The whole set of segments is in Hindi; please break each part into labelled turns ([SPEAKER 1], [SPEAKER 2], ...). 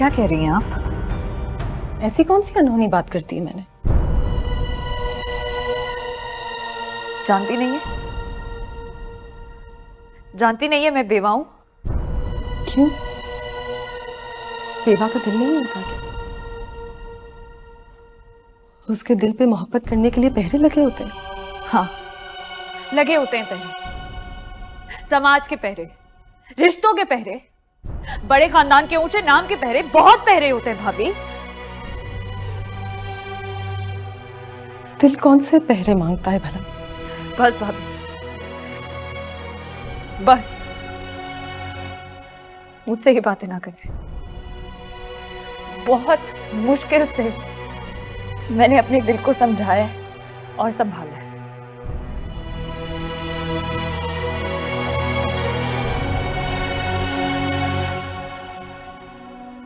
[SPEAKER 1] क्या कह रही हैं आप?
[SPEAKER 2] ऐसी कौन सी अनहोनी बात करती है मैंने?
[SPEAKER 1] जानती नहीं है? जानती नहीं है मैं बेवा हूं?
[SPEAKER 2] क्यों? बेवा का दिल नहीं होता क्या? उसके दिल पे मोहब्बत करने के लिए पहरे लगे होते हैं।
[SPEAKER 1] हाँ, लगे होते हैं पहरे। समाज के पहरे, रिश्तों के पहरे, बड़े खानदान के ऊंचे नाम के पहरे, बहुत पहरे होते हैं भाभी।
[SPEAKER 2] दिल कौन से पहरे मांगता है भला?
[SPEAKER 1] बस भाभी, बस मुझसे ये बातें ना करें। बहुत मुश्किल से मैंने अपने दिल को समझाया है और संभाला है।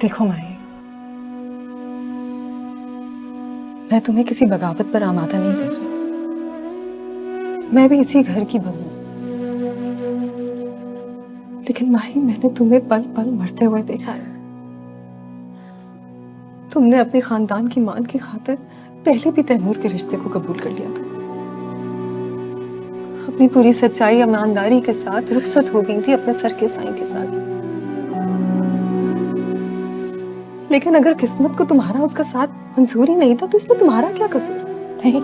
[SPEAKER 2] देखो माही, मैं तुम्हें किसी बगावत पर आमादा नहीं कर रही। मैं भी इसी घर की बहू हूं। लेकिन माही, मैंने तुम्हें पल पल मरते हुए देखा है। तुमने अपने खानदान की मान की खातिर पहले भी तैमूर के रिश्ते को कबूल कर लिया था। अपनी पूरी सच्चाई ईमानदारी के साथ रुखसत हो गई थी अपने सर के साईं के साथ। लेकिन अगर किस्मत को तुम्हारा उसका साथ मंजूर ही नहीं था तो इसमें तुम्हारा क्या कसूर?
[SPEAKER 1] नहीं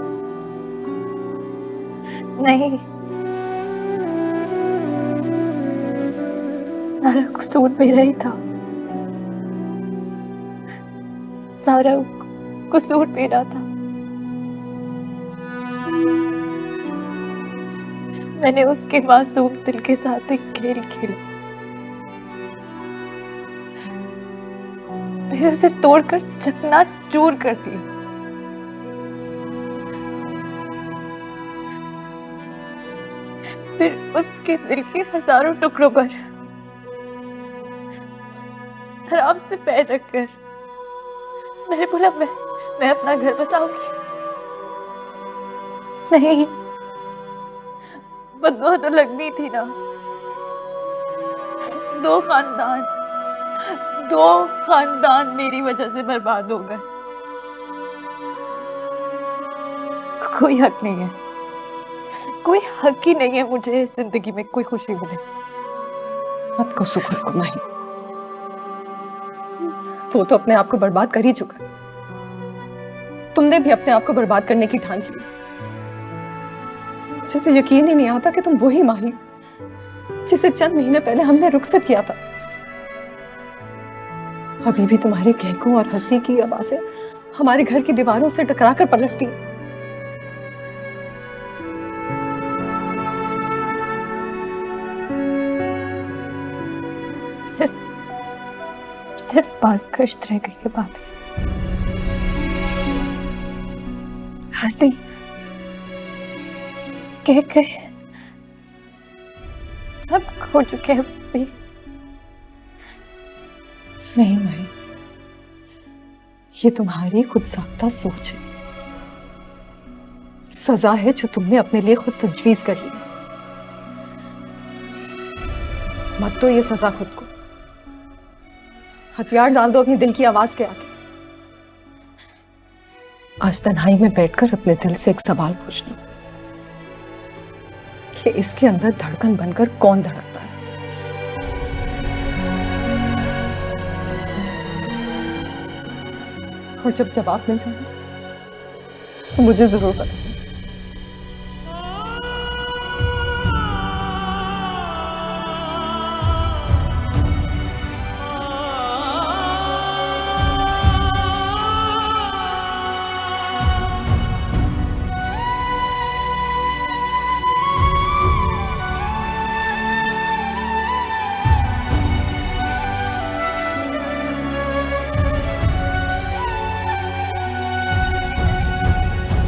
[SPEAKER 1] नहीं, सारा कसूर मेरा ही था। सारा कसूर मेरा था। मैंने उसके मासूम दिल के साथ एक खेल खेला। मैंने उसे तोड़कर चकनाचूर कर दिया। फिर उसके दिल के हजारों टुकड़ों पर आराम से पैर रखकर मैंने बोला, मैं अपना घर बसाऊंगी। नहीं, बदुआ तो लगनी थी ना। दो खानदान मेरी वजह से बर्बाद हो गए। कोई हक नहीं है, कोई हक ही नहीं है मुझे इस जिंदगी में कोई खुशी मिले।
[SPEAKER 2] मत को सुख को माही, वो तो अपने आप को बर्बाद कर ही चुका है। तुमने भी अपने आप को बर्बाद करने की ठान ली। मुझे तो यकीन ही नहीं आता कि तुम वही माही जिसे चंद महीने पहले हमने रुखसत किया था। अभी भी तुम्हारे कहकों और हंसी की आवाजें हमारे घर की दीवारों से टकराकर पलटती।
[SPEAKER 1] सिर्फ पास कश्त रह गई है भाभी। हंसी कह सब खो चुके हैं भाभी।
[SPEAKER 2] नहीं माही, ये तुम्हारी खुद साख्ता सोच है। सजा है जो तुमने अपने लिए खुद तजवीज कर ली। मत दो ये सजा खुद को। हथियार डाल दो अपनी दिल की आवाज के आगे। आज तन्हाई में बैठकर अपने दिल से एक सवाल पूछना कि इसके अंदर धड़कन बनकर कौन धड़कता है? और जब जवाब मिल जाए तो मुझे जरूर बताना।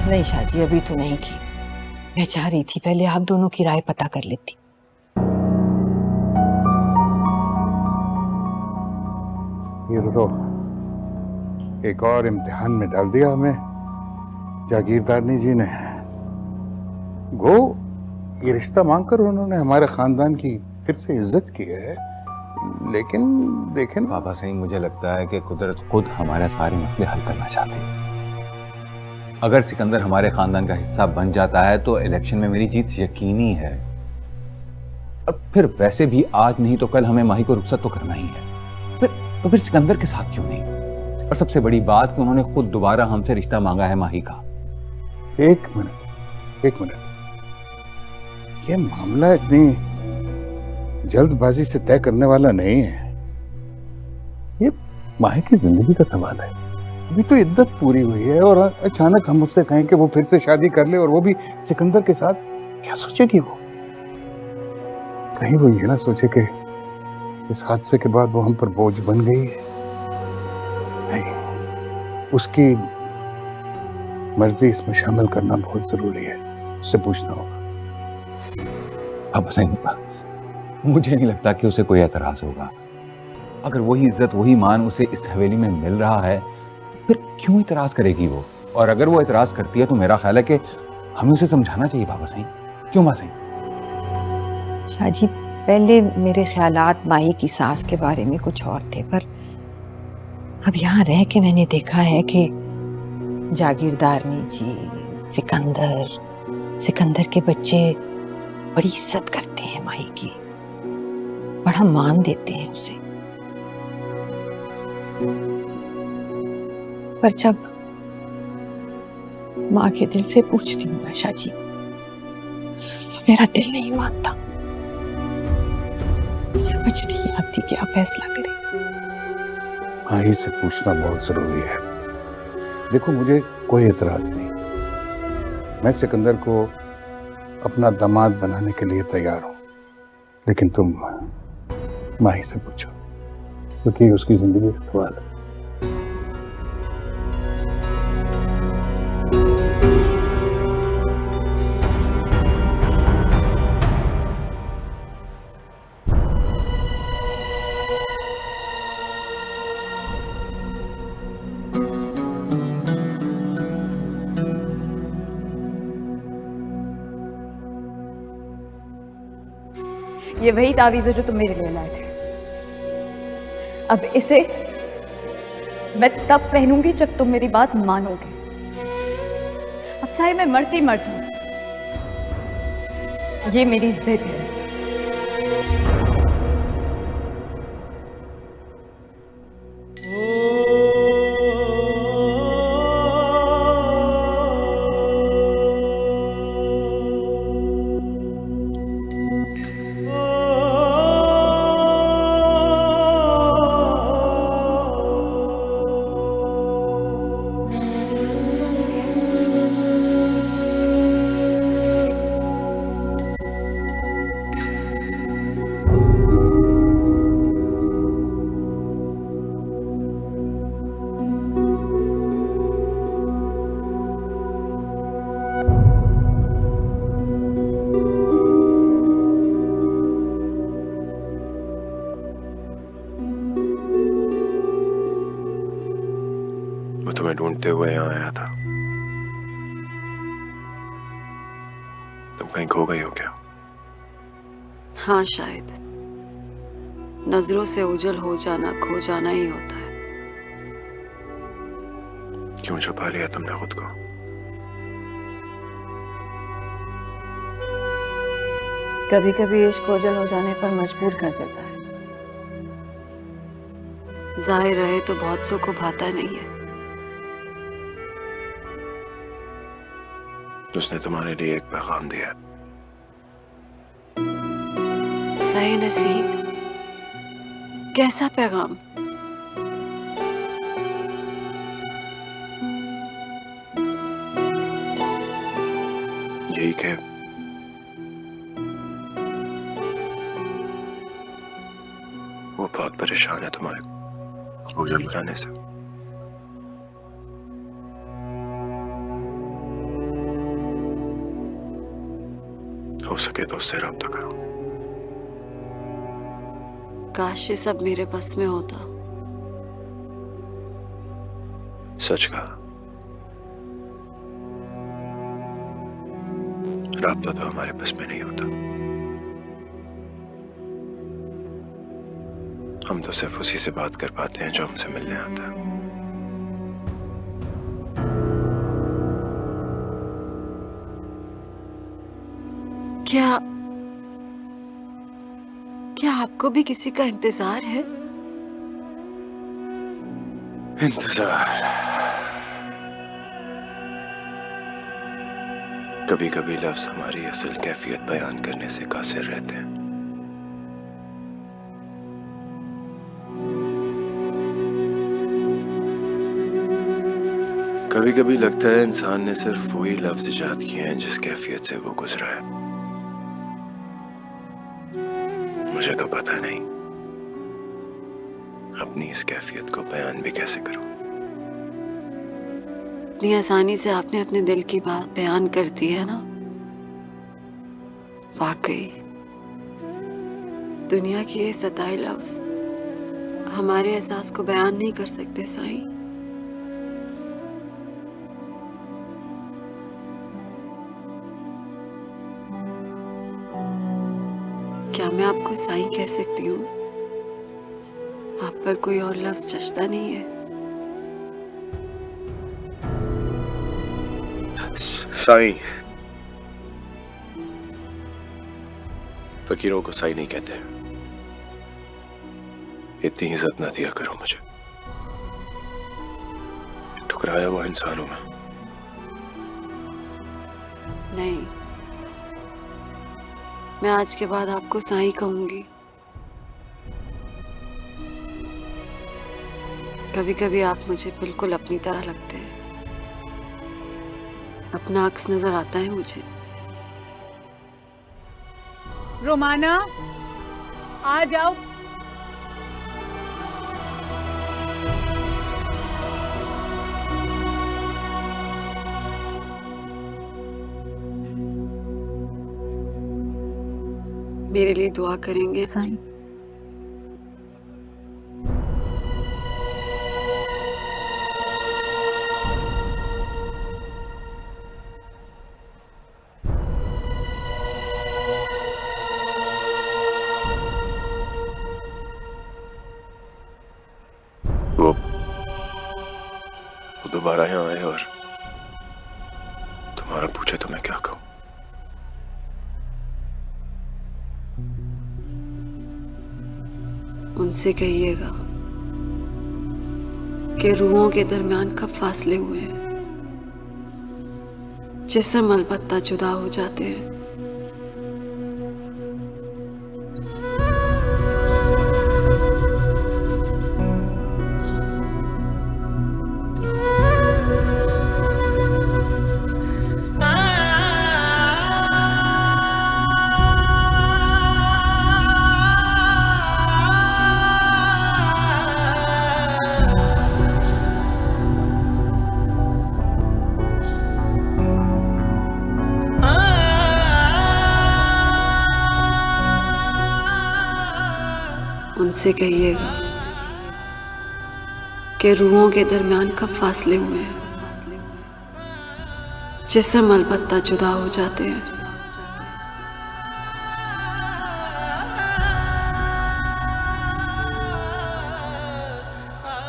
[SPEAKER 3] नहीं शाजी, अभी तो नहीं की। मैं चाह रही थी पहले आप दोनों की राय पता कर लेती।
[SPEAKER 4] ये तो एक और इम्तिहान में डाल दिया हमें जागीरदारनी जी ने। गो ये रिश्ता मांगकर उन्होंने हमारे खानदान की फिर से इज्जत की है, लेकिन देखें
[SPEAKER 5] पापा सही, मुझे लगता है कि कुदरत खुद हमारे सारे मसले हल करना चाहती है। अगर सिकंदर हमारे खानदान का हिस्सा बन जाता है तो इलेक्शन में मेरी जीत यकीनी है। और फिर वैसे भी आज नहीं तो कल हमें माही को रुखसत तो करना ही है। फिर सिकंदर के साथ क्यों नहीं? और सबसे बड़ी बात कि उन्होंने खुद दोबारा हमसे रिश्ता मांगा है माही का।
[SPEAKER 4] एक मिनट, ये मामला इतनी जल्दबाजी से तय करने वाला नहीं है। ये माही की जिंदगी का सवाल है। अभी तो इद्दत पूरी हुई है और अचानक हम उससे कहें कि वो फिर से शादी कर ले और वो भी सिकंदर के साथ, क्या सोचेगी वो? कहीं वो ये ना सोचे कि इस हादसे के बाद वो हम पर बोझ बन गई है। नहीं, उसकी मर्जी इसमें शामिल करना बहुत जरूरी है। उससे पूछना होगा।
[SPEAKER 5] अब सही, मुझे नहीं लगता कि उसे कोई एतराज होगा। अगर वही इज्जत वही मान उसे इस हवेली में मिल रहा है, फिर क्यों इतराज करेगी वो? और अगर वो इतराज करती है तो मेरा ख्याल है कि हमें उसे समझाना चाहिए। बाबा सही, क्यों मां सही?
[SPEAKER 3] शाहजी, पहले मेरे ख्यालात माही की सास के बारे में कुछ और थे, पर अब यहाँ रह के मैंने देखा है कि जागीरदारनी जी, सिकंदर के बच्चे बड़ी इज्जत करते हैं माही की, बड़ा मान देते हैं उसे। पर जब माँ के दिल से पूछती हूँ ना शाहजी, तो मेरा दिल नहीं मानता। समझ नहीं आती क्या फैसला करे।
[SPEAKER 4] माही से पूछना बहुत जरूरी है। देखो, मुझे कोई एतराज नहीं। मैं सिकंदर को अपना दामाद बनाने के लिए तैयार हूं, लेकिन तुम माही से पूछो, क्योंकि उसकी जिंदगी का सवाल है।
[SPEAKER 1] ये वही तावीज़ है जो तुम मेरे लिए लाए थे। अब इसे मैं तब पहनूंगी जब तुम मेरी बात मानोगे। अब चाहे मैं मरती मर जाऊं, ये मेरी जिद है।
[SPEAKER 6] तुम्हें ढूंढते हुए यहाँ आया था। तुम कहीं खो गई हो क्या?
[SPEAKER 7] हाँ, शायद। नजरों से ओझल हो जाना खो जाना ही होता है।
[SPEAKER 6] क्यों छुपा लिया तुमने खुद को?
[SPEAKER 7] कभी कभी इश्क ओझल हो जाने पर मजबूर कर देता है। जाहिर रहे तो बहुत सौ को भाता नहीं है।
[SPEAKER 6] उसने तुम्हारे लिए एक पैगाम दिया।
[SPEAKER 7] सही नसीब, कैसा पैगाम?
[SPEAKER 6] यही कि वो बहुत परेशान है तुम्हारे ओझल हो जाने से। हो सके तो उससे रब्ता करो।
[SPEAKER 7] काश ये सब मेरे बस में होता।
[SPEAKER 6] सच कहा, रब्ता तो हमारे बस में नहीं होता। हम तो सिर्फ उसी से बात कर पाते हैं जो हमसे मिलने आता है।
[SPEAKER 7] क्या आपको भी किसी का इंतजार है?
[SPEAKER 6] इंतजार। कभी कभी लफ्ज हमारी असल कैफियत बयान करने से कासिर रहते हैं। कभी कभी लगता है इंसान ने सिर्फ वही लफ्ज इजाद किए हैं जिस कैफियत से वो गुजरा है। मुझे तो पता नहीं अपनी इस कैफियत को बयान भी कैसे करूं।
[SPEAKER 7] इतनी आसानी से आपने अपने दिल की बात बयान कर दी है ना। वाकई दुनिया के ये सताए लफ्ज हमारे एहसास को बयान नहीं कर सकते साईं। क्या मैं आपको साईं कह सकती हूँ? आप पर कोई और लफ्ज जचता नहीं है।
[SPEAKER 6] साईं। फकीरों को साईं नहीं कहते। इतनी इज्जत ना दिया करो मुझे। ठुकराया हुआ इंसान हूं मैं।
[SPEAKER 7] नहीं, मैं आज के बाद आपको साईं कहूंगी। कभी कभी आप मुझे बिल्कुल अपनी तरह लगते हैं। अपना अक्स नजर आता है मुझे।
[SPEAKER 3] रोमाना, आ जाओ।
[SPEAKER 7] मेरे लिए दुआ करेंगे
[SPEAKER 1] साईं।
[SPEAKER 6] वो दोबारा यहाँ आए और तुम्हारा पूछे तो मैं क्या कहूँ।
[SPEAKER 7] उनसे कहिएगा कि रूहों के दरमियान कब फासले हुए हैं, जिस्म अलबत्ता जुदा हो जाते हैं। उनसे कहिएगा कि रूहों के दरमियान कब फासले हुए हैं, जिस्म अलबत्ता जुदा हो जाते हैं।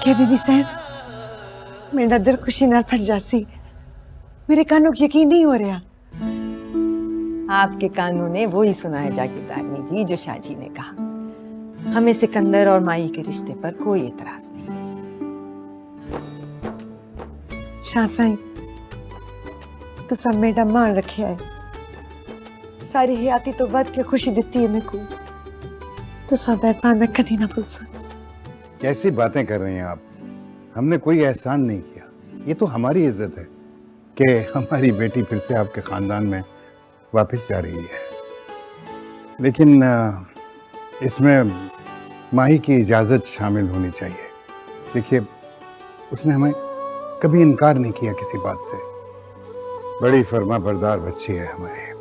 [SPEAKER 3] क्या बीबी साहब, मेरा दिल खुशी नाल फट जासी। मेरे कानों को यकीन नहीं हो रहा। आपके कानों ने वो ही सुना है जागीरदारनी जी जो शाहजी ने कहा। हमें सिकंदर और माई के रिश्ते पर कोई एतराज नहीं। शाह साईं, तो सब मेरा मान रखे है। सारी हयाती तो वध के खुशी देती है मेरे को। तो सब एहसान मैं कभी ना भूल सकती।
[SPEAKER 4] कैसी बातें कर रही हैं आप? हमने कोई एहसान नहीं किया। ये तो हमारी इज्जत है कि हमारी बेटी फिर से आपके खानदान में वापस जा रही है। लेकिन इसमें माही की इजाज़त शामिल होनी चाहिए। देखिए, उसने हमें कभी इनकार नहीं किया किसी बात से। बड़ी फर्मा बरदार बच्ची है हमारी।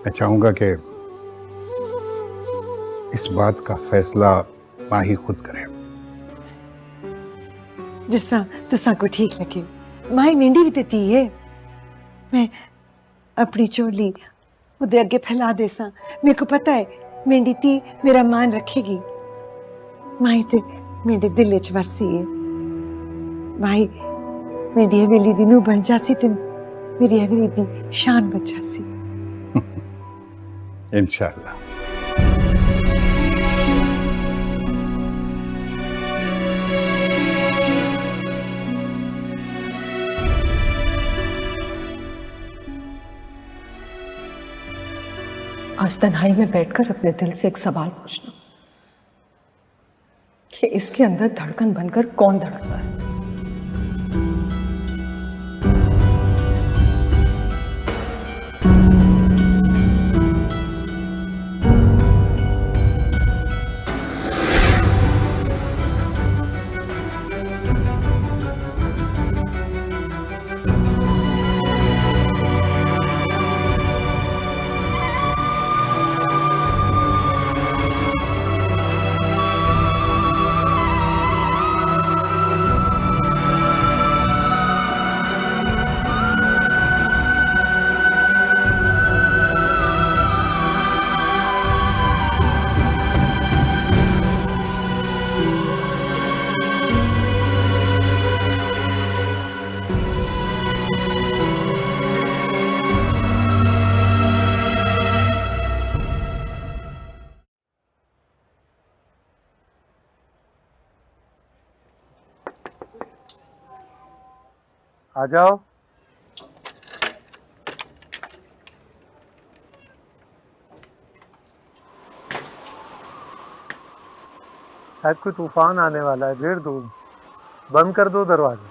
[SPEAKER 4] मैं चाहूँगा कि इस बात का फैसला माही खुद करे।
[SPEAKER 3] जिस तरह तुसा को ठीक लगे। माही मेंढी भी देती है। मैं अपनी चोली उदे अगे फैला देसा। मेरे को पता है मेंढी ती मेरा मान रखेगी।
[SPEAKER 8] माई ते मेरे दिल च वसदी है। माई मेरी हवेली दी नूं बन जासी ते मेरी हवेली दी शान बन जासी।
[SPEAKER 4] इंशाल्लाह।
[SPEAKER 2] आज तन्हाई में बैठकर अपने दिल से एक सवाल पूछना कि इसके अंदर धड़कन बनकर कौन धड़क रहा है?
[SPEAKER 9] आ जाओ। शायद कोई तूफान आने वाला है, घेर दो, बंद कर दो दरवाजा।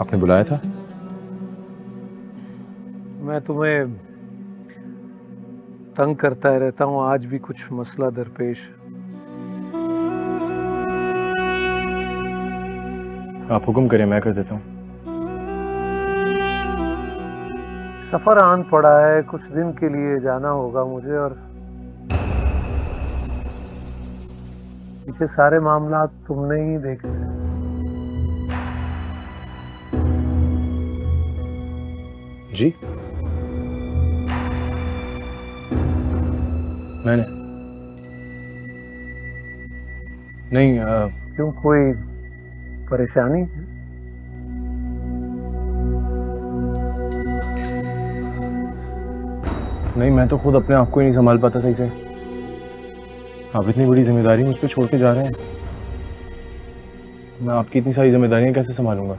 [SPEAKER 5] आपने बुलाया था?
[SPEAKER 9] मैं तुम्हें तंग करता रहता हूँ, आज भी कुछ मसला दरपेश।
[SPEAKER 6] आप हुक्म करें, मैं कर देता हूँ।
[SPEAKER 9] सफर आन पड़ा है, कुछ दिन के लिए जाना होगा मुझे, और पीछे सारे मामला तुमने ही देखे हैं।
[SPEAKER 6] जी मैंने नहीं।
[SPEAKER 9] क्यों, कोई परेशानी है?
[SPEAKER 6] नहीं, मैं तो खुद अपने आप को ही नहीं संभाल पाता सही से। आप इतनी बड़ी जिम्मेदारी मुझ पे छोड़ के जा रहे हैं, मैं आपकी इतनी सारी जिम्मेदारियां कैसे संभालूंगा?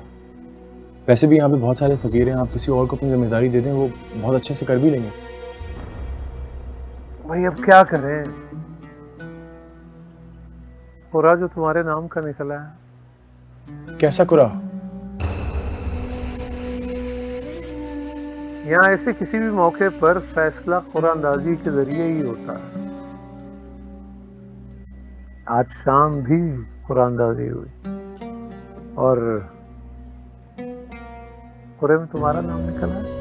[SPEAKER 6] वैसे भी यहाँ पे बहुत सारे फकीर हैं, आप किसी और को अपनी जिम्मेदारी दे दें, वो बहुत अच्छे से कर भी लेंगे।
[SPEAKER 9] भाई अब क्या करें, पूरा जो तुम्हारे नाम का निकला है।
[SPEAKER 6] कैसा कुरा?
[SPEAKER 9] यहाँ ऐसे किसी भी मौके पर फैसला कुरानंदाजी के जरिए ही होता है। आज शाम भी कुरानंदाजी हुई और कुरे में तुम्हारा नाम निकला है।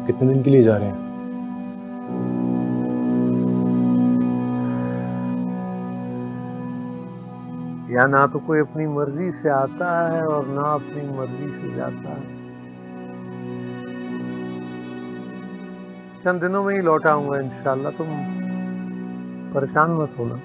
[SPEAKER 6] कितने दिन के लिए जा रहे हैं?
[SPEAKER 9] या ना तो कोई अपनी मर्जी से आता है और ना अपनी मर्जी से जाता है। चंद दिनों में ही लौट आऊंगा इंशाल्लाह, तुम परेशान मत होना।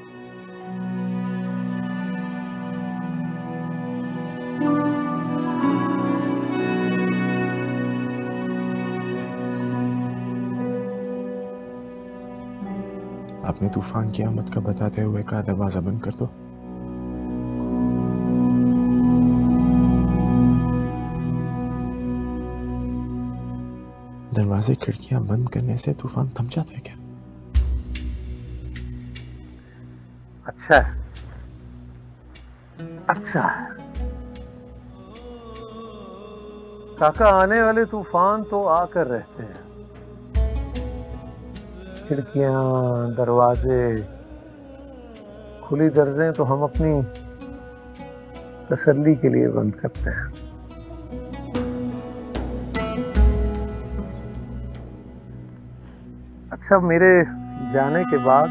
[SPEAKER 6] आपने तूफान की आमद का बताते हुए कहा दरवाजा बंद कर दो। दरवाजे खिड़कियां बंद करने से तूफान थम जाता है क्या?
[SPEAKER 9] अच्छा है, अच्छा है। काका आने वाले तूफान तो आकर रहते हैं। खिड़कियां, दरवाजे खुली दर्जें तो हम अपनी तसल्ली के लिए बंद करते हैं। अच्छा, मेरे जाने के बाद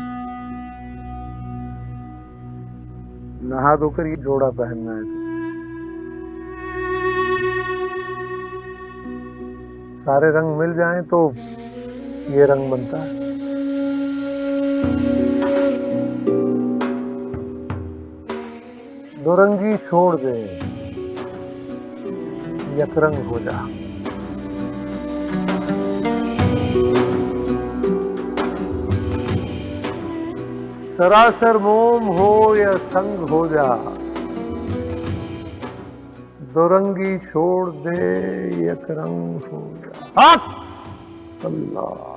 [SPEAKER 9] नहा धोकर ये जोड़ा पहनना है। सारे रंग मिल जाएं तो ये रंग बनता है। दो रंगी छोड़ दे, यकरंग हो जा। सरासर मोम हो या संग हो जा, दो रंगी छोड़ दे, यकरंग हो जा। अल्लाह।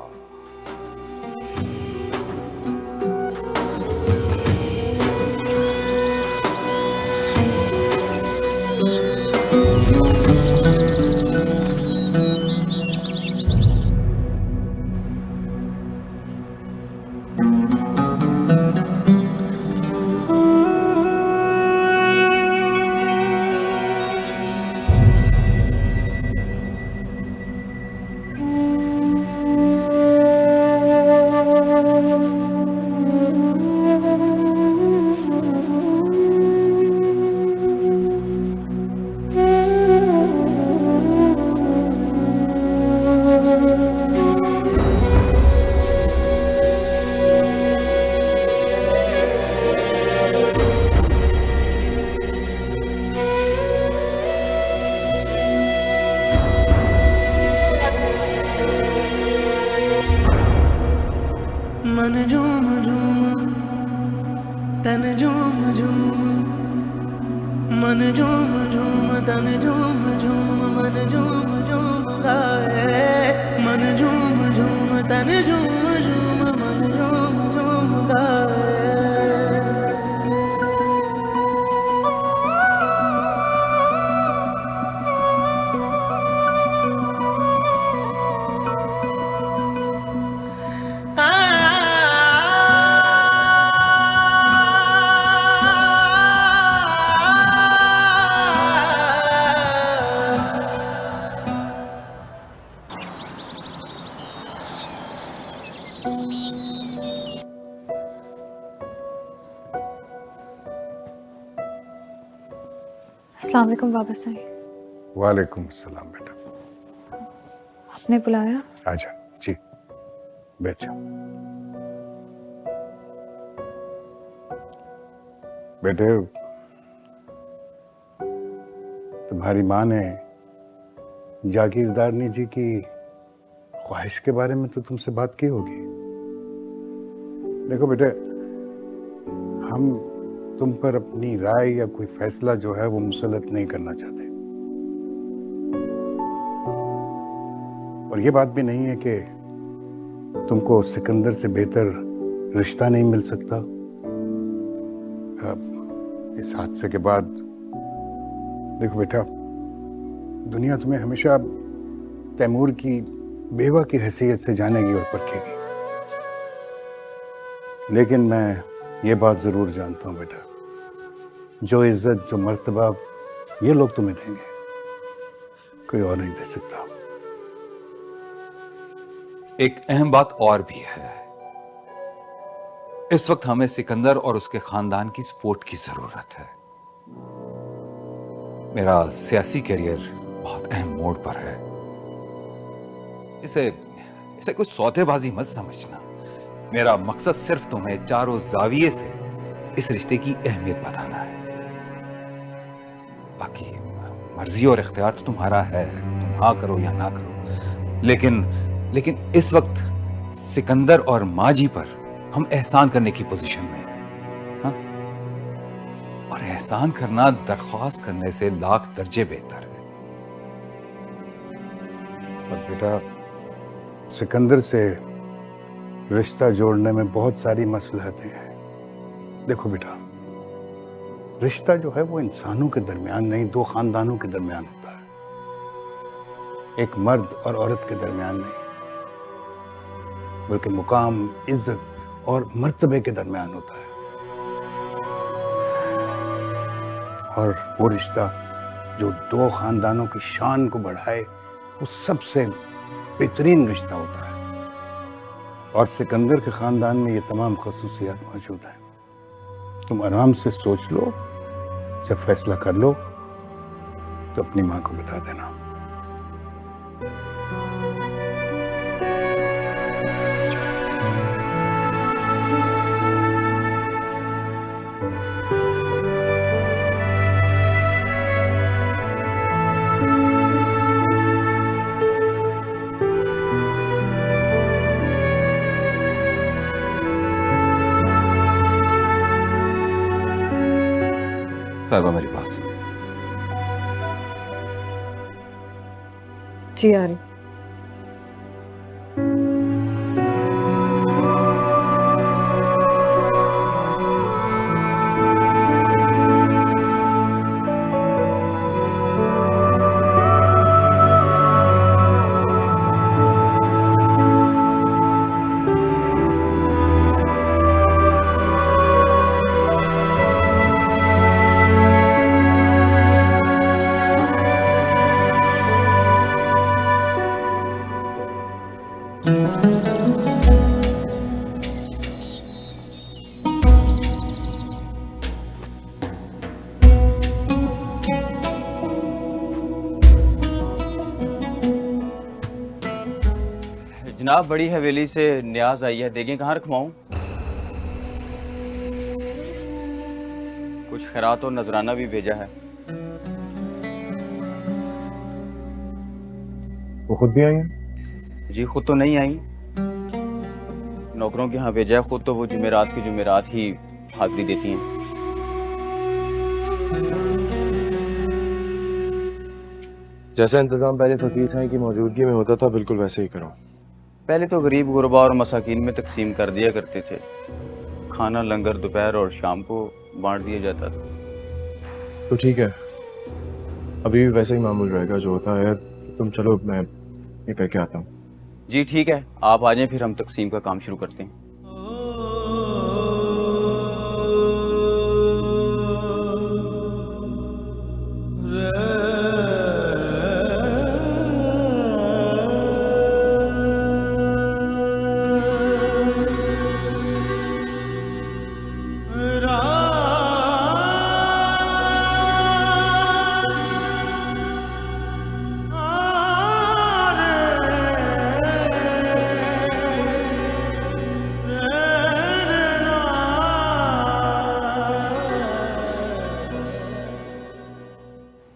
[SPEAKER 10] मन झूम झूम तन झूम झूम, मन झूम झूम तन झूम झूम, मन झूम झूम गाए। मन झूम झूम तन झूम झूम, मन झूम झूम गाए।
[SPEAKER 2] अस्सलाम वालेकुम बाबा साहब।
[SPEAKER 4] वालेकुम सलाम बेटा।
[SPEAKER 2] आपने बुलाया?
[SPEAKER 4] आजा जी, बैठ जाओ। बेटे, तुम्हारी माँ ने जागीरदारनी जी की ख्वाहिश के बारे में तो तुमसे बात की होगी। देखो बेटे, हम तुम पर अपनी राय या कोई फैसला जो है वो मुसल्लत नहीं करना चाहते। और ये बात भी नहीं है कि तुमको सिकंदर से बेहतर रिश्ता नहीं मिल सकता। इस हादसे के बाद देखो बेटा, दुनिया तुम्हें हमेशा तैमूर की बेवा की हैसियत से जानेगी और परखेगी। लेकिन मैं ये बात जरूर जानता हूँ बेटा, जो इज्जत, जो मर्तबा ये लोग तुम्हें देंगे, कोई और नहीं दे सकता।
[SPEAKER 5] एक अहम बात और भी है। इस वक्त हमें सिकंदर और उसके खानदान की सपोर्ट की जरूरत है। मेरा सियासी करियर बहुत अहम मोड़ पर है। इसे कुछ सौदेबाजी मत समझना। मेरा मकसद सिर्फ तुम्हें चारों जाविये से इस रिश्ते की अहमियत बताना है। बाकी मर्जी और इख्तियार तो तुम्हारा है, तुम हाँ करो या ना करो। लेकिन इस वक्त सिकंदर और माँ जी पर हम एहसान करने की पोजीशन में हैं, हाँ? और एहसान करना दरख्वास्त करने से लाख दर्जे बेहतर है।
[SPEAKER 4] और बेटा, सिकंदर से रिश्ता जोड़ने में बहुत सारी मसलहतें हैं। देखो बेटा, रिश्ता जो है वो इंसानों के दरमियान नहीं, दो खानदानों के दरमियान होता है। एक मर्द और औरत के दरमियान नहीं, बल्कि मुकाम, इज्जत और मर्तबे के दरमियान होता है। और वो रिश्ता जो दो खानदानों की शान को बढ़ाए, वो सबसे बेहतरीन रिश्ता होता है। और सिकंदर के खानदान में ये तमाम खसूसियात मौजूद हैं। तुम आराम से सोच लो, जब फैसला कर लो तो अपनी मां को बता देना।
[SPEAKER 5] साहिबा मेरी बात सुनो।
[SPEAKER 2] जी आ रही।
[SPEAKER 11] जनाब, बड़ी हवेली से न्याज आई है, देखें कहाँ रखवाऊं? कुछ खैरात और नजराना भी भेजा है।
[SPEAKER 6] वो खुद भी आई हैं?
[SPEAKER 11] जी खुद तो नहीं आई, नौकरों के यहाँ भेजा है। खुद तो वो जुमेरात की जुमेरात ही हाजिरी देती हैं।
[SPEAKER 6] जैसा इंतजाम पहले फकीर साईं की मौजूदगी में होता था, बिल्कुल वैसे ही करो।
[SPEAKER 11] पहले तो गरीब गुरबा और मसाकीन में तकसीम कर दिया करते थे। खाना लंगर दोपहर और शाम को बांट दिया जाता था।
[SPEAKER 6] तो ठीक है, अभी भी वैसे ही मामूल रहेगा जो होता है। तुम चलो, मैं ये करके आता हूँ।
[SPEAKER 11] जी ठीक है, आप आ जाएं, फिर हम तकसीम का काम शुरू करते हैं।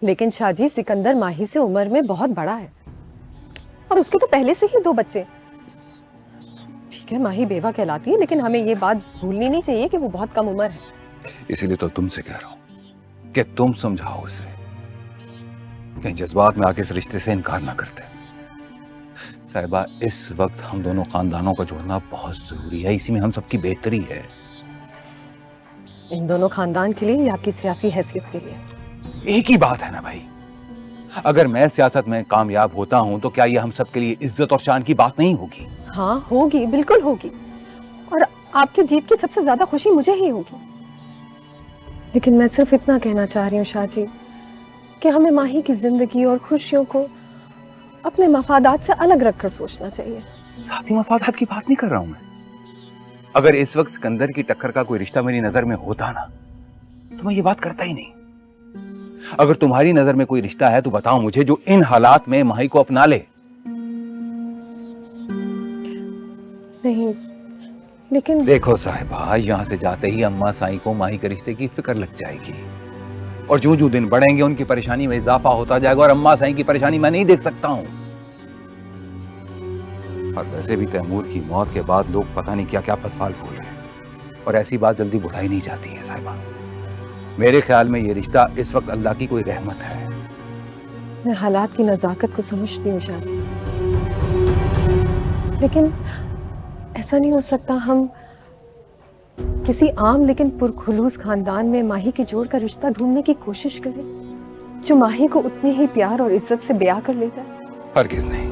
[SPEAKER 2] लेकिन शाहजी, सिकंदर माही से उम्र में बहुत बड़ा है और उसके तो पहले से ही 2 बच्चे। ठीक है, माही बेवा कहलाती है, लेकिन हमें ये बात भूलनी नहीं चाहिए कि वो बहुत कम उम्र है।
[SPEAKER 5] इसीलिए तो तुमसे कह रहा हूं कि तुम समझाओ उसे, कहीं जज्बात में आके इस रिश्ते से इनकार ना करते। साहिबा, इस वक्त हम दोनों खानदानों का जोड़ना बहुत जरूरी है, इसी में हम सबकी बेहतरी है।
[SPEAKER 2] इन दोनों खानदान के लिए या आपकी सियासी हैसियत के लिए?
[SPEAKER 5] एक ही बात है ना भाई। अगर मैं सियासत में कामयाब होता हूं तो क्या ये हम सब के लिए इज्जत और शान की बात नहीं होगी?
[SPEAKER 2] हाँ होगी, बिल्कुल होगी। और आपकी जीत की सबसे ज्यादा खुशी मुझे ही होगी। लेकिन मैं सिर्फ इतना कहना चाह रही हूँ शाहजी कि हमें माही की जिंदगी और खुशियों को अपने मफादात से अलग रखकर सोचना चाहिए।
[SPEAKER 5] साथी मफादात की बात नहीं कर रहा हूं मैं। अगर इस वक्त सिकंदर की टक्कर का कोई रिश्ता मेरी नजर में होता ना, तो मैं ये बात करता ही नहीं। अगर तुम्हारी नजर में कोई रिश्ता है तो बताओ मुझे, जो इन हालात में माही को अपना ले।
[SPEAKER 2] नहीं, लेकिन
[SPEAKER 5] देखो साहिबा, यहां से जाते ही अम्मा साईं को माही के रिश्ते की फिक्र लग जाएगी, और जो जो दिन बढ़ेंगे उनकी परेशानी में इजाफा होता जाएगा, और अम्मा साईं की परेशानी मैं नहीं देख सकता हूं। और वैसे भी तैमूर की मौत के बाद लोग पता नहीं क्या क्या पतवाल बोल रहे हैं, और ऐसी बात जल्दी बुलाई नहीं जाती है साहिबा। मेरे ख्याल में ये रिश्ता इस वक्त अल्लाह की कोई रहमत है।
[SPEAKER 2] मैं हालात की नजाकत को समझती हूँ शायद, लेकिन ऐसा नहीं हो सकता हम किसी आम लेकिन पुरखुलूस खानदान में माही की जोड़ का रिश्ता ढूंढने की कोशिश करें जो माही को उतनी ही प्यार और इज्जत से ब्याह कर लेता है।
[SPEAKER 5] हरगिज नहीं,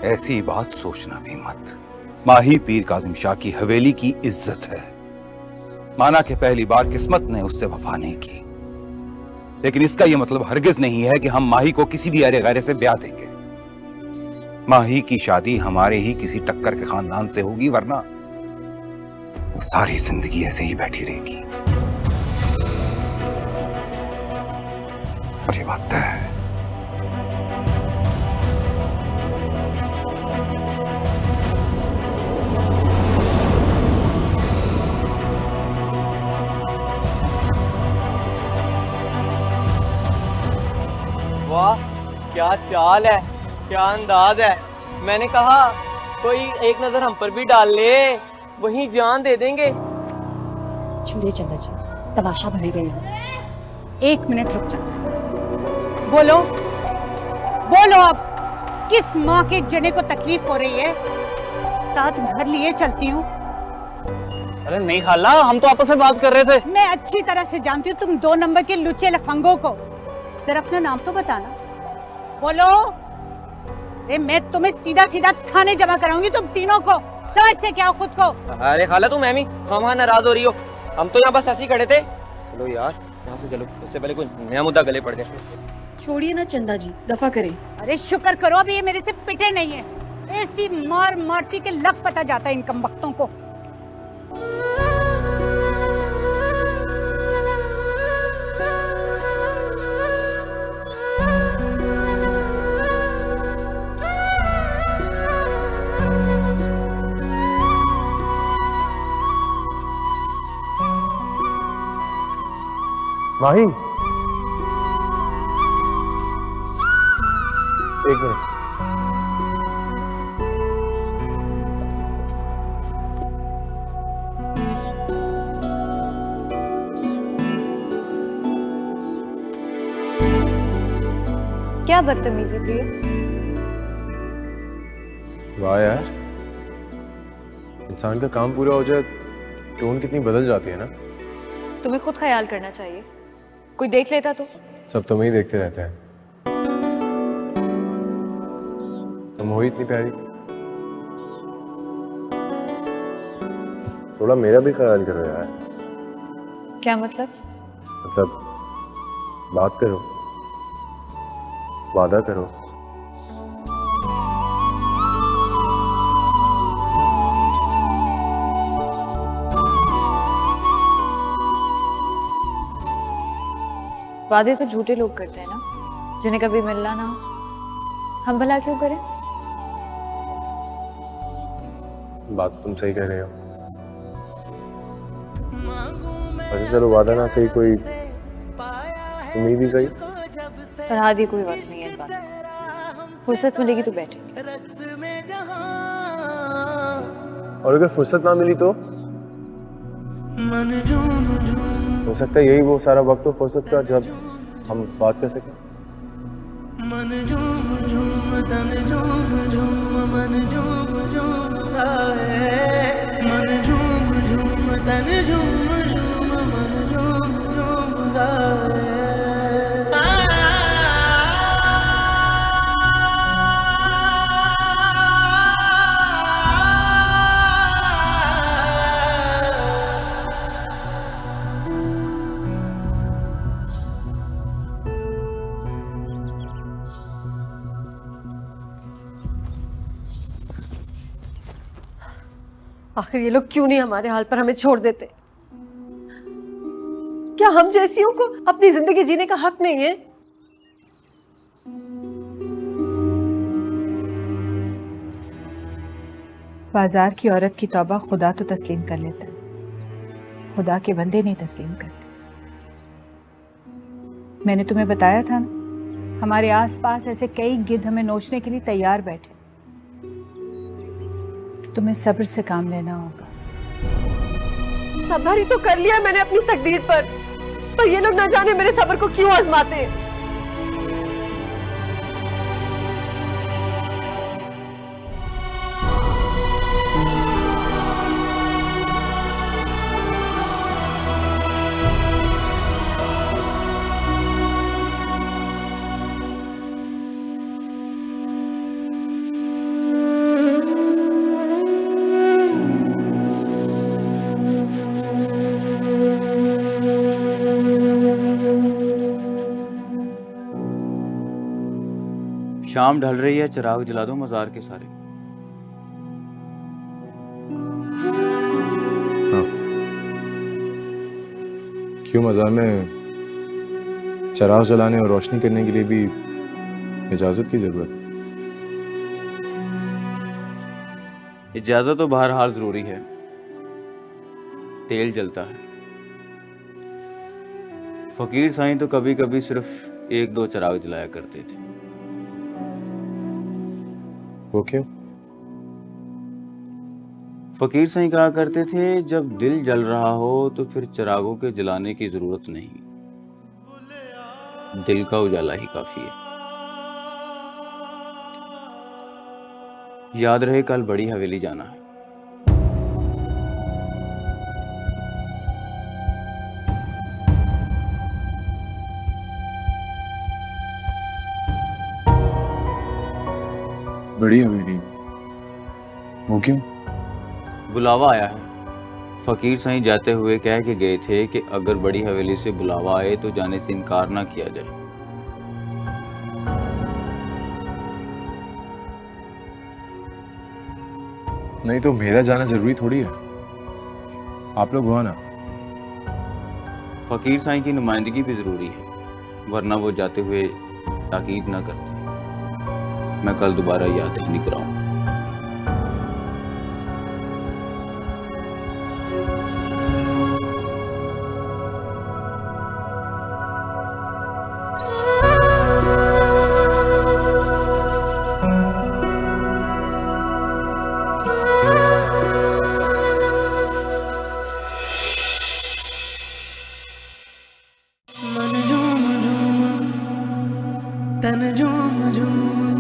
[SPEAKER 5] ऐसी बात सोचना भी मत। माही पीर काजिम शाह की हवेली की इज्जत है। माना कि पहली बार किस्मत ने उससे वफा नहीं की, लेकिन इसका यह मतलब हरगिज नहीं है कि हम माही को किसी भी अरे गैरे से ब्याह देंगे। माही की शादी हमारे ही किसी टक्कर के खानदान से होगी, वरना वो सारी जिंदगी ऐसे ही बैठी रहेगी। और ये बात तय है।
[SPEAKER 12] वाह क्या चाल है, क्या अंदाज है। मैंने कहा कोई एक नजर हम पर भी डाल ले, वहीं जान दे देंगे।
[SPEAKER 1] छोड़िए चंदा जी, तमाशा भरी गई हो।
[SPEAKER 13] एक मिनट रुक जा। बोलो बोलो, अब किस माँ के जने को तकलीफ हो रही है? साथ घर लिए चलती हूँ।
[SPEAKER 12] अरे नहीं खाला, हम तो आपस में बात कर रहे थे।
[SPEAKER 13] मैं अच्छी तरह से जानती हूँ तुम 2 नंबर के लुच्चे लफंगों को। जरा अपना नाम तो बताना। बोलो। अरे मैं तुम्हें सीधा सीधा थाने जमा कराऊंगी तुम तीनों को। समझते क्या हो खुद को?
[SPEAKER 12] अरे खाला तुम एमी खामा नाराज हो रही हो, हम तो यहाँ बस ऐसे ही खड़े थे। चलो यार यहाँ से चलो, इससे पहले कोई नया मुद्दा गले पड़ जाए।
[SPEAKER 7] छोड़िए ना चंदा जी, दफा करें।
[SPEAKER 13] अरे शुक्र करो अभी ये मेरे से पिटे नहीं है। ऐसी मार मारती के लग पता जाता है इन कमबख्तों को।
[SPEAKER 6] माही, एक मिनट।
[SPEAKER 1] क्या बदतमीजी थी?
[SPEAKER 6] वाह यार, इंसान का काम पूरा हो जाए टोन कितनी बदल जाती है ना।
[SPEAKER 1] तुम्हें खुद ख्याल करना चाहिए, कोई देख लेता तो।
[SPEAKER 6] सब तुम्हें ही देखते रहते हैं। तुम हो ही इतनी प्यारी, थोड़ा मेरा भी ख्याल करो यार।
[SPEAKER 1] क्या मतलब?
[SPEAKER 6] मतलब बात करो, वादा करो।
[SPEAKER 1] वादे तो झूठे लोग करते हैं ना, जिन्हें कभी मिलना ना हो। हम भला क्यों करें?
[SPEAKER 6] बात तुम सही कह रहे हो। अच्छा चलो, वादा ना सही, कोई उम्मीद ही सही।
[SPEAKER 1] पर हाँ दी कोई बात नहीं है, बात फुर्सत मिलेगी तो बैठेंगे।
[SPEAKER 6] और अगर फुर्सत ना मिली तो हो सकता है यही वो सारा वक्त हो फुर्सत का जब हम बात कर सकें।
[SPEAKER 10] मन झूम झूम तन झूम झूम मन झूम झूम गाए, मन झूम झूम तन झूम झूम मन झूम झूम गाए।
[SPEAKER 2] आखिर ये लोग क्यों नहीं हमारे हाल पर हमें छोड़ देते? क्या हम जैसियों को अपनी जिंदगी जीने का हक नहीं है?
[SPEAKER 8] बाजार की औरत की तौबा खुदा तो तस्लीम कर लेता है, खुदा के बंदे नहीं तस्लीम करते। मैंने तुम्हें बताया था ना, हमारे आसपास ऐसे कई गिद्ध हमें नोचने के लिए तैयार बैठे। तुम्हें सब्र से काम लेना होगा।
[SPEAKER 2] सब्र ही तो कर लिया मैंने अपनी तकदीर पर ये लोग ना जाने मेरे सब्र को क्यों आजमाते हैं।
[SPEAKER 11] शाम ढल रही है, चिराग जला दो मजार के सारे।
[SPEAKER 6] हाँ। क्यों मजार में चिराग जलाने और रोशनी करने के लिए भी इजाजत की जरूरत?
[SPEAKER 11] इजाजत तो बहरहाल जरूरी है, तेल जलता है। फकीर साईं तो कभी कभी सिर्फ 1-2 चिराग जलाया करते थे।
[SPEAKER 6] वो क्यों?
[SPEAKER 11] फकीर साईं कहा करते थे, जब दिल जल रहा हो तो फिर चिरागों के जलाने की जरूरत नहीं, दिल का उजाला ही काफी है। याद रहे कल बड़ी हवेली जाना है।
[SPEAKER 6] बड़ी हवेली? वो क्यों?
[SPEAKER 11] बुलावा आया है। फकीर साईं जाते हुए कह के गए थे कि अगर बड़ी हवेली से बुलावा आए तो जाने से इनकार ना किया जाए।
[SPEAKER 6] नहीं तो मेरा जाना जरूरी थोड़ी है, आप लोग हुआ ना।
[SPEAKER 11] फकीर साईं की नुमाइंदगी भी जरूरी है, वरना वो जाते हुए ताकीद ना करते। मैं कल दोबारा याद नहीं कराऊंगा।
[SPEAKER 10] मन झूम झूम तन झूम झूम